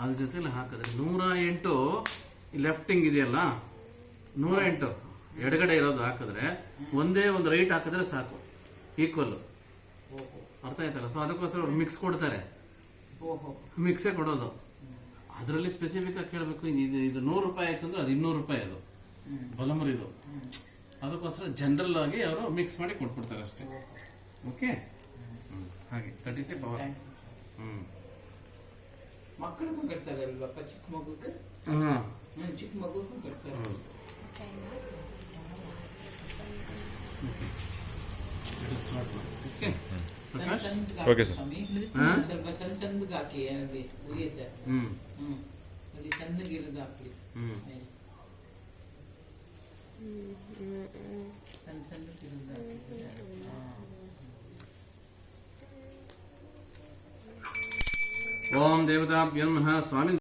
ಅದ್ರ ಜೊತೆಲಿ ಹಾಕಿದ್ರೆ 108 ಲೆಫ್ಟಿಂಗ್ ಇದೆಯಲ್ಲ, 108 ಎಡಗಡೆ ಇರೋದು ಹಾಕಿದ್ರೆ ಒಂದೇ ಒಂದು ರೈಟ್ ಹಾಕಿದ್ರೆ ಸಾಕು, ಈಕ್ವಲ್. ಅರ್ಥ ಆಯ್ತಲ್ಲ? ಸೊ ಅದಕ್ಕೋಸ್ಕರ ಅವ್ರು ಮಿಕ್ಸ್ ಕೊಡ್ತಾರೆ, ಮಿಕ್ಸೇ ಕೊಡೋದು. ಅದರಲ್ಲಿ ಸ್ಪೆಸಿಫಿಕ್ ಆಗಿ ಕೇಳಬೇಕು, ಇದು 100 ರೂಪಾಯಿ ಆಯ್ತು ಅಂದ್ರೆ ಅದು 200 ರೂಪಾಯಿ, ಅದು ಬಲಮುರಿ ಇದು. ಅದಕ್ಕೋಸ್ಕರ ಜನರಲ್ ಆಗಿ ಅವರು ಮಿಕ್ಸ್ ಮಾಡಿ ಕೊಟ್ಬಿಡ್ತಾರೆ ಅಷ್ಟೇ. ಓಕೆ, ಹಾಗೆ 36 ಪವರ್. ಮಕ್ಕಳಿಗೂ ಕಟ್ತಾರೆ ಅಲ್ವಪ್ಪ, ಚಿಕ್ಕ ಮಗುಗೆ. ಚಿಕ್ಕ ಮಗುಗೂ ಕಟ್ತಾರೆ. Okay sir. ಸ್ವಲ್ಪ ಚಂದಗೆ ಹಾಕಿ ಅಲ್ಲಿ ಉರಿಯುತ್ತೆ. ಅಲ್ಲಿ ಚಂದಗಿರೋದು ಹಾಕ್ಲಿ. ಚಂದಗಿರೋದು ಹಾಕಿ. ಓಂ ದೇವತಾಭ್ಯೋ ನಮಃ. ಸ್ವಾಮಿ